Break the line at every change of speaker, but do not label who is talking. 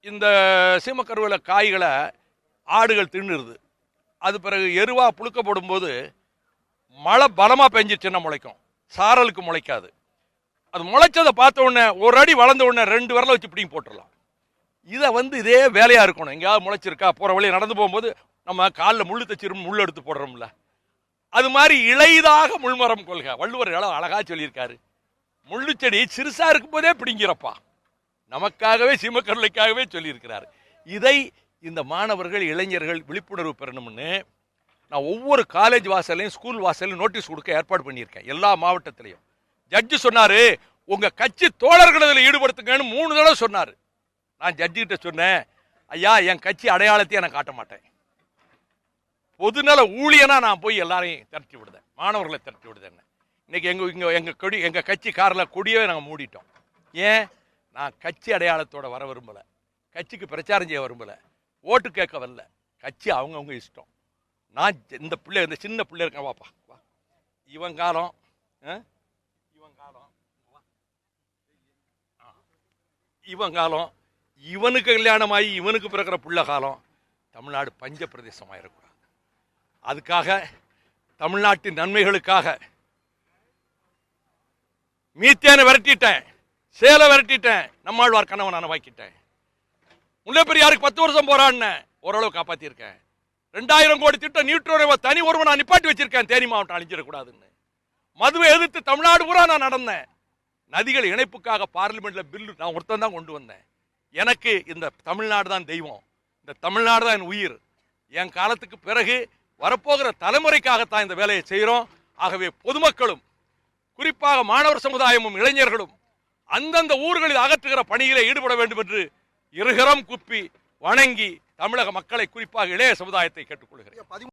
இந்த சீமக்கருவேல காய்களை ஆடுகள் தின்னுருது. அது பிறகு எருவா புழுக்க போடும்போது மழை பலமா பெஞ்சிச்சுன்னா முளைக்கும், சாரலுக்கு முளைக்காது. அது முளைச்சதை பார்த்த உடனே ஒரு அடி வளர்ந்த உடனே 2 விரலை வச்சு பிடிங்கி போட்டுடலாம். இதை இதே வேலையா இருக்கணும். எங்கேயாவது முளைச்சிருக்கா போற வழியை நடந்து போகும்போது நம்ம காலில் முள்ளு தச்சிரும் முள் எடுத்து போடுறோம்ல, அது மாதிரி இளைதாக முள்மரம் கொள்க. வள்ளுவர் அழகா சொல்லியிருக்காரு, முள்ளு செடி சிறுசா இருக்கும் போதே பிடிங்கிறப்பா. நமக்காகவே சீமக்கருளைக்காகவே சொல்லியிருக்கிறார். இதை இந்த மாணவர்கள் இளைஞர்கள் விழிப்புணர்வு பெறணும்னு நான் ஒவ்வொரு காலேஜ் வாசலையும் ஸ்கூல் வாசலையும் நோட்டீஸ் கொடுக்க ஏற்பாடு பண்ணியிருக்கேன், எல்லா மாவட்டத்திலையும். ஜட்ஜு சொன்னாரு, உங்க கட்சி தோழர்கள் இதில் ஈடுபடுத்துங்கன்னு 3 தடவை சொன்னாரு. நான் ஜட்ஜு கிட்ட சொன்னேன், ஐயா என் கட்சி அடையாளத்தையும் நான் காட்ட மாட்டேன், பொதுநல ஊழியனா நான் போய் எல்லாரையும் திரட்டி விடுதேன், மாணவர்களை திரட்டி விடுதேன். இன்னைக்கு எங்க கட்சி காரில் கொடியவே நாங்கள் மூடிட்டோம். ஏன்? நான் கட்சி அடையாளத்தோட வர விரும்பல, கட்சிக்கு பிரச்சாரம் செய்ய விரும்பல, ஓட்டு கேட்க வரல. கட்சி அவங்கவுங்க இஷ்டம். நான் இந்த சின்ன பிள்ளை இருக்கேன், வாப்பா வா, இவன் காலம் இவனுக்கு கல்யாணமாகி இவனுக்கு பிறக்கிற புள்ள காலம் தமிழ்நாடு பஞ்ச பிரதேசம் ஆயிடக்கூடாது. அதுக்காக தமிழ்நாட்டின் நன்மைகளுக்காக மீத்தேனை விரட்டிட்டேன், சேலை விரட்டிட்டேன், நம்மாழ்வார் கணவன் அனவாக்கிட்டேன். முல்லை பெரியாருக்கு 10 வருஷம் போராடினேன், ஓரளவு காப்பாத்திருக்கேன். 2000 கோடி திட்டம் நியூட்ரோ தனி ஒருவன் நான் நிப்பாட்டி வச்சிருக்கேன், தேனி மாவட்டம் அழிஞ்சிடக்கூடாதுன்னு. மதுவை எதிர்த்து தமிழ்நாடு பூரா நான் நடந்தேன். நதிகள் இணைப்புக்காக பார்லிமெண்ட்ல பில்லு நான் ஒருத்தன் தான் கொண்டு வந்தேன். எனக்கு இந்த தமிழ்நாடு தான் தெய்வம், இந்த தமிழ்நாடு தான் என் உயிர். என் காலத்துக்கு பிறகு வரப்போகிற தலைமுறைக்காகத்தான் இந்த வேலையை செய்கிறோம். ஆகவே பொதுமக்களும் குறிப்பாக மாணவர் சமுதாயமும் இளைஞர்களும் அந்தந்த ஊர்களில் அகற்றுகிற பணியிலே ஈடுபட வேண்டும் என்று இருகரம் குப்பி வணங்கி தமிழக மக்களை குறிப்பாக இளைய சமுதாயத்தை கேட்டுக்கொள்கிறேன்.